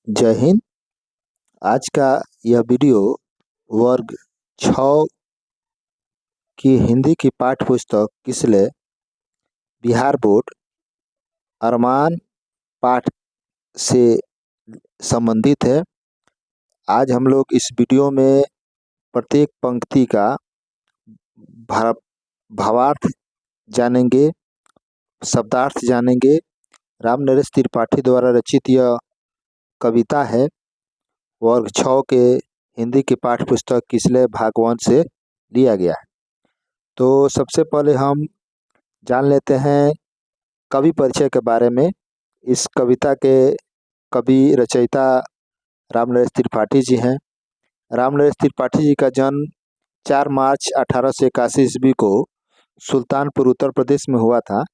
जय हिंद। आज का यह वीडियो वर्ग 6 की हिंदी की पाठ्य पुस्तक किसले बिहार बोर्ड अरमान पाठ से संबंधित है। आज हम लोग इस वीडियो में प्रत्येक पंक्ति का भावार्थ जानेंगे, शब्दार्थ जानेंगे। राम नरेश त्रिपाठी द्वारा रचित यह कविता है। वर्ग 6 के हिंदी की पाठ्य पुस्तक किसले भाग 1 से लिया गया है। तो सबसे पहले हम जान लेते हैं कवि परिचय के बारे में। इस कविता के कवि रचयिता राम नरेश त्रिपाठी जी हैं। राम नरेश त्रिपाठी जी का जन्म 4 मार्च 1881 ईस्वी को सुल्तानपुर उत्तर प्रदेश में हुआ था।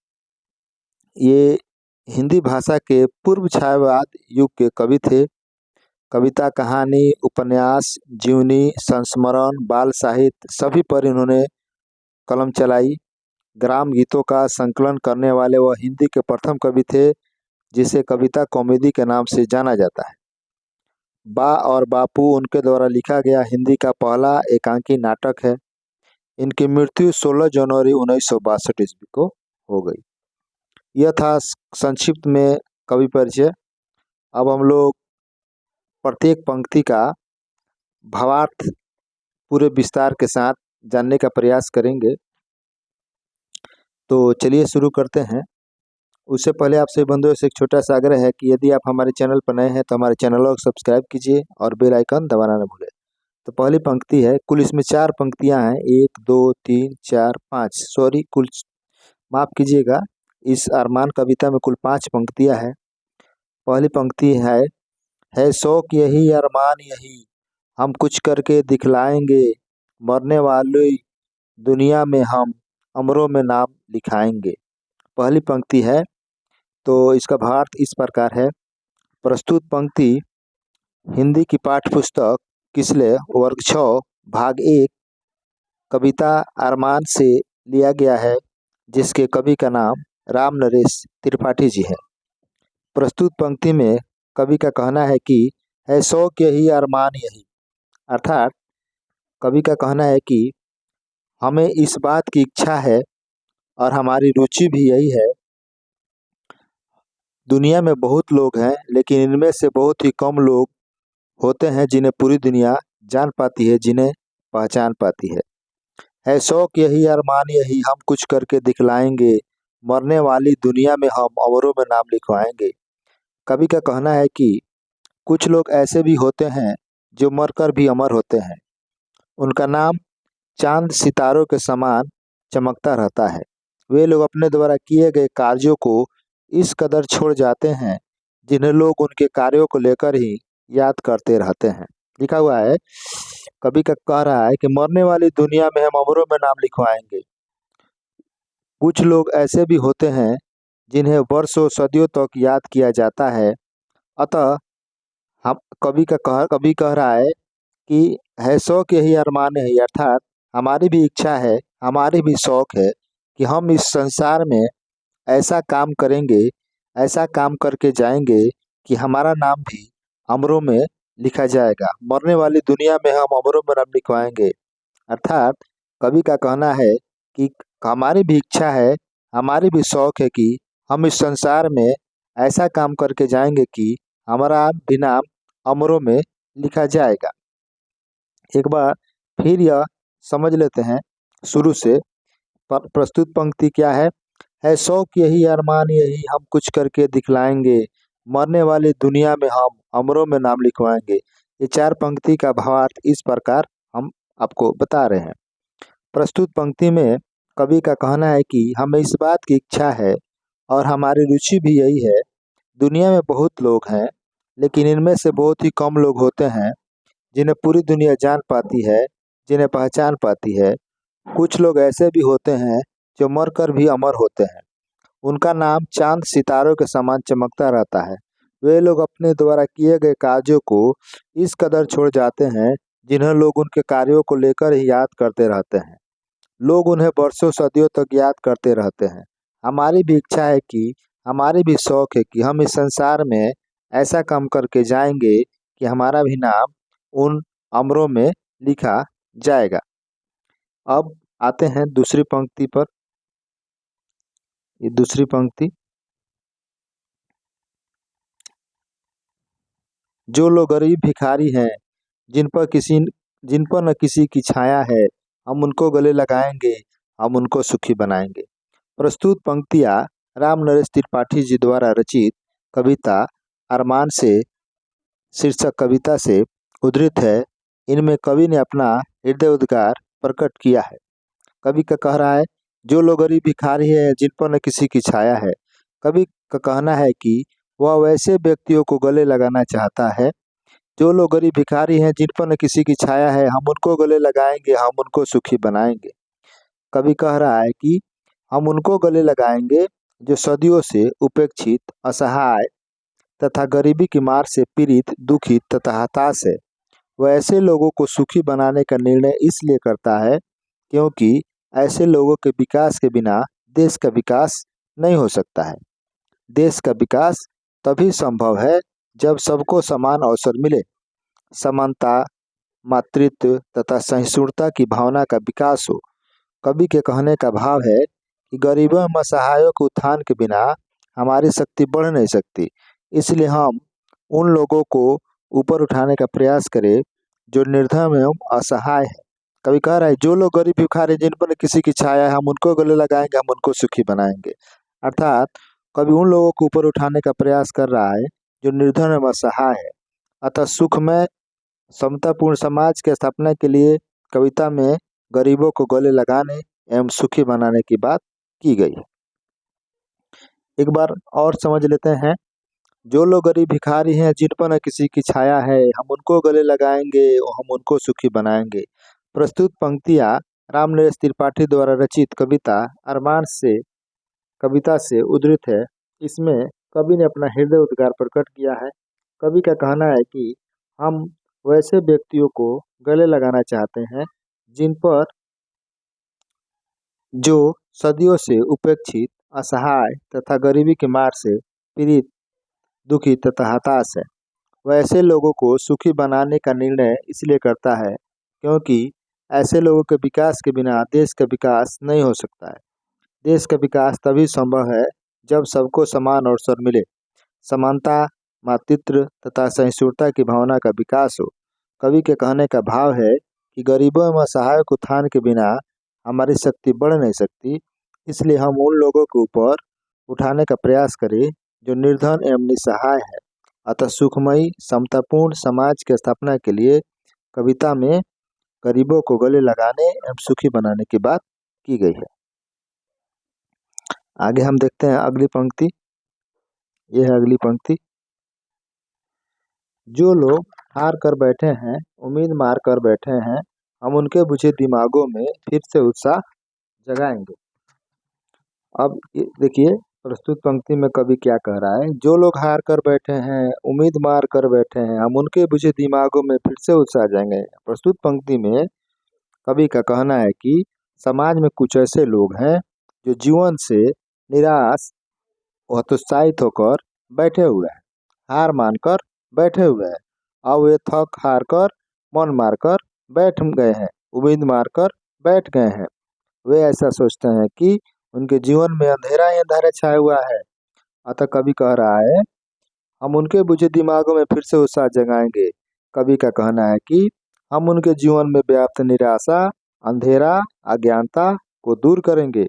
ये हिंदी भाषा के पूर्व छायावाद युग के कवि थे। कविता, कहानी, उपन्यास, जीवनी, संस्मरण, बाल साहित्य सभी पर इन्होंने कलम चलाई। ग्राम गीतों का संकलन करने वाले वह हिंदी के प्रथम कवि थे जिसे कविता कॉमेडी के नाम से जाना जाता है। बा और बापू उनके द्वारा लिखा गया हिंदी का पहला एकांकी नाटक है। इनकी मृत्यु 16 जनवरी 1962 ईस्वी को हो गई। यह था संक्षिप्त में कवि परिचय। अब हम लोग प्रत्येक पंक्ति का भावार्थ पूरे विस्तार के साथ जानने का प्रयास करेंगे। तो चलिए शुरू करते हैं। उससे पहले आपसे बंधुओं से एक छोटा सा आग्रह है कि यदि आप हमारे चैनल पर नए हैं तो हमारे चैनल को सब्सक्राइब कीजिए और बेल आइकन दबाना न भूलें। तो पहली पंक्ति है, कुल इसमें 4 पंक्तियां हैं। 1 2 3 4 5 सॉरी कुल माफ कीजिएगा, इस अरमान कविता में कुल 5 पंक्तियां हैं। पहली पंक्ति है शौक यही अरमान यही हम कुछ करके दिखलाएंगे, मरने वाली दुनिया में हम अमरों में नाम लिखाएंगे। पहली पंक्ति है। तो इसका भावार्थ इस प्रकार है। प्रस्तुत पंक्ति हिंदी की पाठ्य पुस्तक किसले वर्ग 6 भाग 1 कविता अरमान से लिया गया है, जिसके कवि का नाम राम नरेश त्रिपाठी जी है। प्रस्तुत पंक्ति में कवि का कहना है कि है शौक यही अरमान यही, अर्थात कवि का कहना है कि हमें इस बात की इच्छा है और हमारी रुचि भी यही है। दुनिया में बहुत लोग हैं, लेकिन इनमें से बहुत ही कम लोग होते हैं जिन्हें पूरी दुनिया जान पाती है, जिन्हें पहचान पाती है शौक यही अरमान यही हम कुछ करके दिखलाएंगे, मरने वाली दुनिया में हम अमरों में नाम लिखवाएंगे। कवि का कहना है कि कुछ लोग ऐसे भी होते हैं जो मरकर भी अमर होते हैं। उनका नाम चांद सितारों के समान चमकता रहता है। वे लोग अपने द्वारा किए गए कार्यों को इस कदर छोड़ जाते हैं जिन्हें लोग उनके कार्यों को लेकर ही याद करते रहते हैं। लिखा हुआ है, कवि का कह रहा है कि मरने वाली दुनिया में हम अमरों में नाम लिखवाएंगे। कुछ लोग ऐसे भी होते हैं जिन्हें वर्षों सदियों तक याद किया जाता है। अतः हम कवि कह रहा है कि है शौक यही अरमान है, अर्थात हमारी भी इच्छा है, हमारी भी शौक है कि हम इस संसार में ऐसा काम करेंगे, ऐसा काम करके जाएंगे कि हमारा नाम भी अमरों में लिखा जाएगा। मरने वाली दुनिया में हम अमरों में नाम लिखवाएंगे, अर्थात कवि का कहना है कि हमारी भी इच्छा है, हमारी भी शौक है कि हम इस संसार में ऐसा काम करके जाएंगे कि हमारा भी नाम अमरों में लिखा जाएगा। एक बार फिर यह समझ लेते हैं शुरू से। प्रस्तुत पंक्ति क्या है शौक यही अरमान यही हम कुछ करके दिखलाएंगे, मरने वाली दुनिया में हम अमरों में नाम लिखवाएंगे। ये 4 पंक्ति का भावार्थ इस प्रकार हम आपको बता रहे हैं। प्रस्तुत पंक्ति में कवि का कहना है कि हमें इस बात की इच्छा है और हमारी रुचि भी यही है। दुनिया में बहुत लोग हैं, लेकिन इनमें से बहुत ही कम लोग होते हैं जिन्हें पूरी दुनिया जान पाती है, जिन्हें पहचान पाती है। कुछ लोग ऐसे भी होते हैं जो मरकर भी अमर होते हैं। उनका नाम चांद सितारों के समान चमकता रहता है। वे लोग अपने द्वारा किए गए कार्यों को इस कदर छोड़ जाते हैं जिन्हें लोग उनके कार्यों को लेकर ही याद करते रहते हैं। लोग उन्हें वर्षों सदियों तक याद करते रहते हैं। हमारी भी इच्छा है कि, हमारी भी शौक है कि हम इस संसार में ऐसा काम करके जाएंगे कि हमारा भी नाम उन अमरों में लिखा जाएगा। अब आते हैं दूसरी पंक्ति पर। ये दूसरी पंक्ति, जो लोग गरीब भिखारी हैं, जिन पर न किसी की छाया है, हम उनको गले लगाएंगे, हम उनको सुखी बनाएंगे। प्रस्तुत पंक्तियाँ राम नरेश त्रिपाठी जी द्वारा रचित कविता अरमान से शीर्षक कविता से उद्धृत है। इनमें कवि ने अपना हृदय उद्गार प्रकट किया है। कवि का कह रहा है, जो लोग गरीब भिखारी है, जिन पर न किसी की छाया है। कवि का कहना है कि वह वैसे व्यक्तियों को गले लगाना चाहता है, जो लोग गरीब भिखारी हैं, जिन पर न किसी की छाया है, हम उनको गले लगाएंगे, हम उनको सुखी बनाएंगे। कवि कह रहा है कि हम उनको गले लगाएंगे जो सदियों से उपेक्षित, असहाय तथा गरीबी की मार से पीड़ित, दुखित तथा हताश है। वह ऐसे लोगों को सुखी बनाने का निर्णय इसलिए करता है क्योंकि ऐसे लोगों के विकास के बिना देश का विकास नहीं हो सकता है। देश का विकास तभी संभव है जब सबको समान अवसर मिले। समानता, मातृत्व तथा सहिष्णुता की भावना का विकास हो। कवि के कहने का भाव है कि गरीबों एवं असहायों के उत्थान के बिना हमारी शक्ति बढ़ नहीं सकती। इसलिए हम उन लोगों को ऊपर उठाने का प्रयास करें जो निर्धन एवं असहाय है। कवि कह रहा है, जो लोग गरीब भिखारी, जिन पर किसी की छाया है, हम उनको गले लगाएंगे, हम उनको सुखी बनाएंगे। अर्थात कवि उन लोगों को ऊपर उठाने का प्रयास कर रहा है जो निर्धन एवं असहाय है। अतः सुखमय समतापूर्ण समाज की स्थापना के लिए कविता में गरीबों को गले लगाने एवं सुखी बनाने की बात की गई है। एक बार और समझ लेते हैं। जो लोग गरीब भिखारी हैं, जिन पर न किसी की छाया है, हम उनको गले लगाएंगे, हम उनको सुखी बनाएंगे। प्रस्तुत पंक्तियाँ राम नरेश त्रिपाठी द्वारा रचित कविता अरमान से कविता से उद्धृत है। इसमें कवि ने अपना हृदय उद्गार प्रकट किया है। कवि का कहना है कि हम वैसे व्यक्तियों को गले लगाना चाहते हैं जिन पर जो सदियों से उपेक्षित, असहाय तथा गरीबी की मार से पीड़ित, दुखी तथा हताश है। वह ऐसे लोगों को सुखी बनाने का निर्णय इसलिए करता है क्योंकि ऐसे लोगों के विकास के बिना देश का विकास नहीं हो सकता है। देश का विकास तभी संभव है जब सबको समान अवसर मिले। समानता, मातृत्व तथा सहिष्णुता की भावना का विकास हो। कवि के कहने का भाव है कि गरीबों एवं असहायों के उत्थान के बिना हमारी शक्ति बढ़ नहीं सकती। इसलिए हम उन लोगों के ऊपर उठाने का प्रयास करें जो निर्धन एवं निसहाय है। अतः सुखमयी समतापूर्ण समाज की स्थापना के लिए कविता में गरीबों को गले लगाने एवं सुखी बनाने की बात की गई है। आगे हम देखते हैं अगली पंक्ति। यह है अगली पंक्ति। जो लोग हार कर बैठे हैं, उम्मीद मार कर बैठे हैं, हम उनके बुझे दिमागों में फिर से उत्साह जगाएंगे। अब देखिए प्रस्तुत पंक्ति में कवि क्या कह रहा है। जो लोग हार कर बैठे हैं, उम्मीद मार कर बैठे हैं, हम उनके बुझे दिमागों में फिर से उत्साह जाएंगे। प्रस्तुत पंक्ति में कवि का कहना है कि समाज में कुछ ऐसे लोग हैं जो जीवन से निराश, हतोत्साहित होकर बैठे हुए हैं, हार मानकर बैठे हुए हैं। अब वे थक हार कर, मन मारकर बैठ गए हैं, उम्मीद मारकर बैठ गए हैं। वे ऐसा सोचते हैं कि उनके जीवन में अंधेरा ही अंधेरा छाया हुआ है। अतः कवि कह रहा है, हम उनके बुझे दिमागों में फिर से उत्साह जगाएंगे। कवि का कहना है कि हम उनके जीवन में व्याप्त निराशा, अंधेरा, अज्ञानता को दूर करेंगे,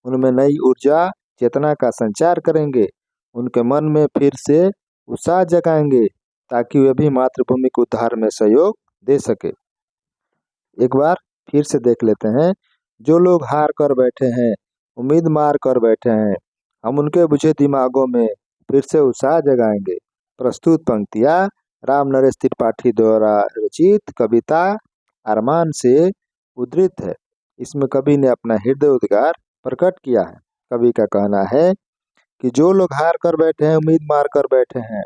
उनमें नई ऊर्जा, चेतना का संचार करेंगे, उनके मन में फिर से उत्साह जगाएंगे ताकि वे भी मातृभूमि के उद्धार में सहयोग दे सके। एक बार फिर से देख लेते हैं। जो लोग हार कर बैठे हैं, उम्मीद मार कर बैठे हैं, हम उनके बुझे दिमागों में फिर से उत्साह जगाएंगे। प्रस्तुत पंक्तियाँ राम नरेश त्रिपाठी द्वारा रचित कविता अरमान से उद्धृत है। इसमें कवि ने अपना हृदय उद्गार प्रकट किया है। कवि का कहना है कि जो लोग हार कर बैठे हैं, उम्मीद मार कर बैठे हैं,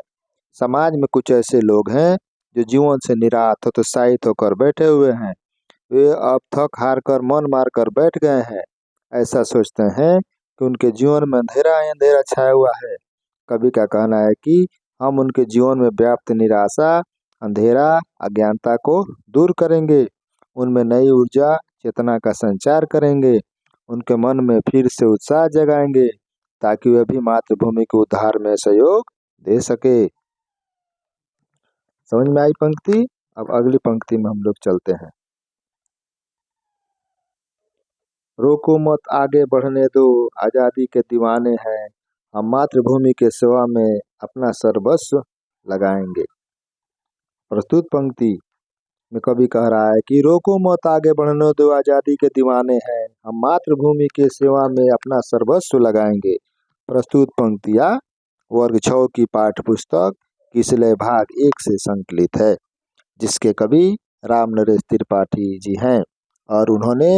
समाज में कुछ ऐसे लोग हैं जो जीवन से निराश, हतोत्साहित होकर बैठे हुए हैं। वे अब थक हार कर, मन मार कर बैठ गए हैं। ऐसा सोचते हैं कि उनके जीवन में अंधेरा ही अंधेरा छाया हुआ है। कवि का कहना है कि हम उनके जीवन में व्याप्त निराशा, अंधेरा, अज्ञानता को दूर करेंगे। उनमें नई ऊर्जा, चेतना का संचार करेंगे। उनके मन में फिर से उत्साह जगाएंगे ताकि वे भी मातृभूमि के उद्धार में सहयोग दे सके। समझ में आई पंक्ति? अब अगली पंक्ति में हम लोग चलते हैं। रोको मत आगे बढ़ने दो, आजादी के दीवाने हैं, हम मातृभूमि के सेवा में अपना सर्वस्व लगाएंगे। प्रस्तुत पंक्ति में कवि कह रहा है कि रोको मत आगे बढ़ने दो, आजादी के दीवाने हैं, हम मातृभूमि के सेवा में अपना सर्वस्व लगाएंगे। प्रस्तुत पंक्तियां वर्ग 6 की पाठ्य पुस्तक किसलय भाग 1 से संकलित है, जिसके कवि राम नरेश त्रिपाठी जी हैं और उन्होंने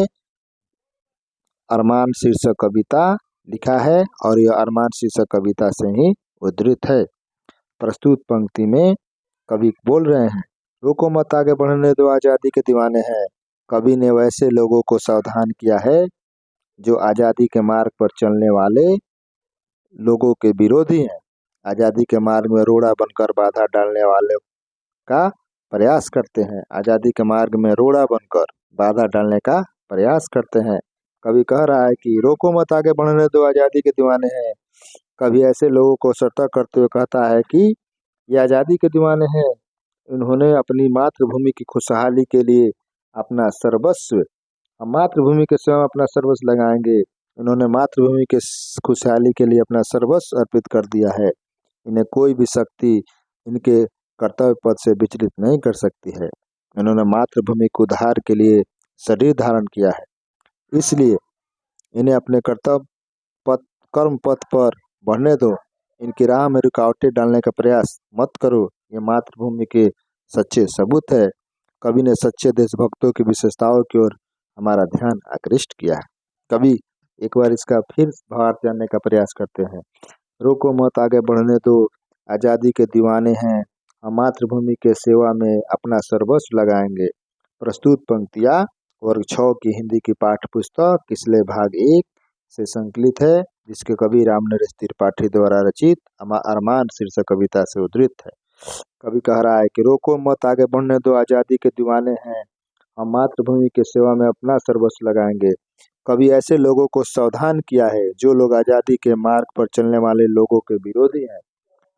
अरमान शीर्षक कविता लिखा है और यह अरमान शीर्षक कविता से ही उद्धृत है। प्रस्तुत पंक्ति में कवि बोल रहे हैं, रोको मत आगे बढ़ने दो, आज़ादी के दीवाने हैं। कवि ने वैसे लोगों को सावधान किया है जो आज़ादी के मार्ग पर चलने वाले लोगों के विरोधी हैं, आज़ादी के मार्ग में रोड़ा बनकर बाधा डालने वाले का प्रयास करते हैं, आज़ादी के मार्ग में रोड़ा बनकर बाधा डालने का प्रयास करते हैं। कवि कह रहा है कि रोको मत आगे बढ़ने दो, आज़ादी के दीवाने हैं। कवि ऐसे लोगों को सतर्क करते हुए कहता है कि ये आज़ादी के दीवाने हैं, इन्होंने अपनी मातृभूमि की खुशहाली के लिए अपना सर्वस्व, हम मातृभूमि के सेवा अपना सर्वस्व लगाएंगे। इन्होंने मातृभूमि के खुशहाली के लिए अपना सर्वस्व अर्पित कर दिया है। इन्हें कोई भी शक्ति इनके कर्तव्य पद से विचलित नहीं कर सकती है। इन्होंने मातृभूमि के उद्धार के लिए शरीर धारण किया है, इसलिए इन्हें अपने कर्म पथ पर बढ़ने दो। इनकी राह में रुकावटें डालने का प्रयास मत करो। ये मातृभूमि के सच्चे सबूत है। कवि ने सच्चे देशभक्तों की विशेषताओं की ओर हमारा ध्यान आकृष्ट किया है। कवि एक बार इसका फिर भावार्थ जानने का प्रयास करते हैं। रोको मत आगे बढ़ने दो, आज़ादी के दीवाने हैं, हम मातृभूमि के सेवा में अपना सर्वस्व लगाएंगे। प्रस्तुत पंक्तियाँ वर्ग 6 की हिंदी की पाठ्य पुस्तक किसलय भाग 1 से संकलित है, जिसके कवि राम नरेश त्रिपाठी द्वारा रचित अरमान शीर्षक कविता से उद्धृत है। कवि कह रहा है कि रोको मत आगे बढ़ने दो, आज़ादी के दीवाने हैं, हम मातृभूमि के सेवा में अपना सर्वस्व लगाएंगे। कवि ऐसे लोगों को सावधान किया है जो लोग आज़ादी के मार्ग पर चलने वाले लोगों के विरोधी हैं,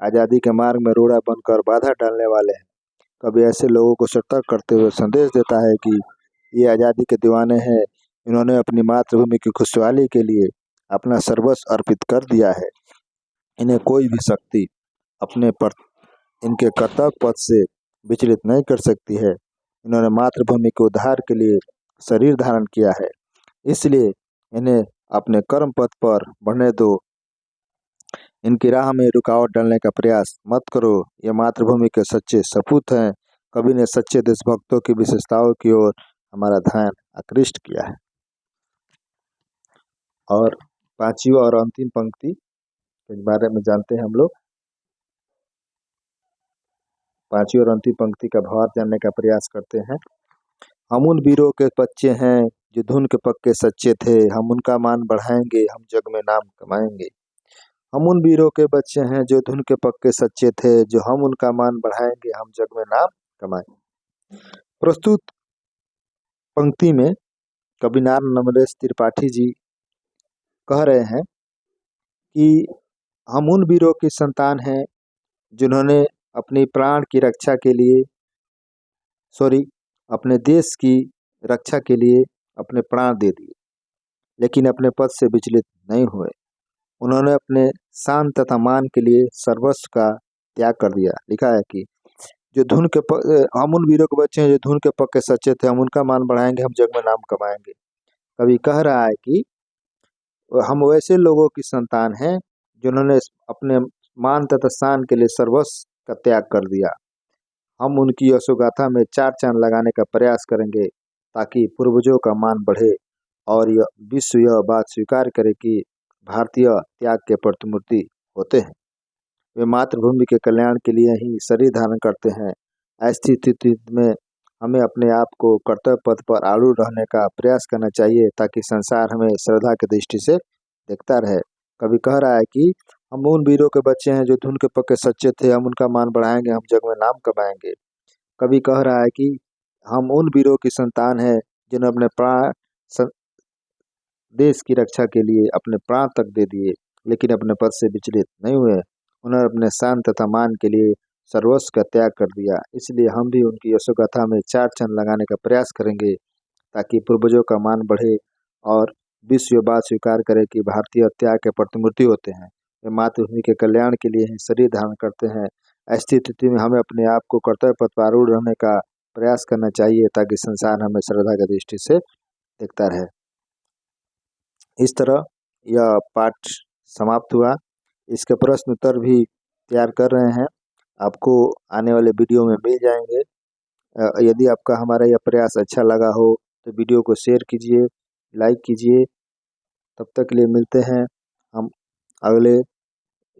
आज़ादी के मार्ग में रोड़ा बनकर बाधा डालने वाले हैं। कवि ऐसे लोगों को सतर्क करते हुए संदेश देता है कि ये आज़ादी के दीवाने हैं, इन्होंने अपनी मातृभूमि की खुशहाली के लिए अपना सर्वस्व अर्पित कर दिया है। इन्हें कोई भी शक्ति अपने पर इनके कर्तव्य पथ से विचलित नहीं कर सकती है। इन्होंने मातृभूमि के उद्धार के लिए शरीर धारण किया है, इसलिए इन्हें अपने कर्म पथ पर बढ़ने दो। इनकी राह में रुकावट डालने का प्रयास मत करो। ये मातृभूमि के सच्चे सपूत हैं। कवि ने सच्चे देशभक्तों की विशेषताओं की ओर हमारा ध्यान आकृष्ट किया है। और पांचवी और अंतिम पंक्ति के बारे में जानते हैं हम लोग। पांचवी और अंतिम पंक्ति का भावार्थ जानने का प्रयास करते हैं। हम उन वीरों के बच्चे हैं जो धुन के पक्के सच्चे थे, हम उनका मान बढ़ाएंगे, हम जग में नाम कमाएंगे। हम उन वीरों के बच्चे हैं जो धुन के पक्के सच्चे थे, जो हम उनका मान बढ़ाएंगे, हम जग में नाम कमाएंगे। प्रस्तुत पंक्ति में कवि राम नरेश त्रिपाठी जी कह रहे हैं कि हम उन वीरों की संतान हैं जिन्होंने अपनी प्राण की रक्षा के लिए अपने देश की रक्षा के लिए अपने प्राण दे दिए, लेकिन अपने पद से विचलित नहीं हुए। उन्होंने अपने शान तथा मान के लिए सर्वस्व का त्याग कर दिया। लिखा है कि जो हम उन वीरों के बच्चे हैं जो धुन के पक्के सच्चे थे, हम उनका मान बढ़ाएंगे, हम जग में नाम कमाएंगे। कवि कह रहा है कि हम वैसे लोगों की संतान हैं जिन्होंने अपने मान तथा शान के लिए सर्वस्व का त्याग कर दिया। हम उनकी यशोगाथा में 4 चांद लगाने का प्रयास करेंगे ताकि पूर्वजों का मान बढ़े और यह विश्व यह बात स्वीकार करे कि भारतीय त्याग के प्रतिमूर्ति होते हैं। वे मातृभूमि के कल्याण के लिए ही शरीर धारण करते हैं। ऐसी स्थिति में हमें अपने आप को कर्तव्य पथ पर आरूढ़ रहने का प्रयास करना चाहिए ताकि संसार हमें श्रद्धा की दृष्टि से देखता रहे। कवि कह रहा है कि हम उन वीरों के बच्चे हैं जो धुन के पक्के सच्चे थे, हम उनका मान बढ़ाएंगे, हम जग में नाम कमाएंगे। कवि कह रहा है कि हम उन वीरों की संतान है जिन्होंने अपने प्राण देश की रक्षा के लिए अपने प्राण तक दे दिए, लेकिन अपने पद से विचलित नहीं हुए। उन्होंने अपने शान तथा मान के लिए सर्वस्व का त्याग कर दिया। इसलिए हम भी उनकी यशोगाथा में चार चंद लगाने का प्रयास करेंगे, ताकि पूर्वजों का मान बढ़े और विश्व ये बात स्वीकार करे कि भारतीय त्याग के प्रतिमूर्ति होते हैं। वे मातृभूमि के कल्याण के लिए ही शरीर धारण करते हैं। ऐसी स्थिति में हमें अपने आप को कर्तव्य पथ पर आरूढ़ रहने का प्रयास करना चाहिए, ताकि संसार हमें श्रद्धा की दृष्टि से देखता रहे। इस तरह यह पाठ समाप्त हुआ। इसके प्रश्न उत्तर भी तैयार कर रहे हैं, आपको आने वाले वीडियो में मिल जाएंगे। यदि आपका हमारा यह प्रयास अच्छा लगा हो तो वीडियो को शेयर कीजिए, लाइक कीजिए। तब तक के लिए मिलते हैं हम अगले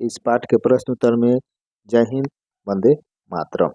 इस पाठ के प्रश्न उत्तर में। जय हिंद, वंदे मातरम।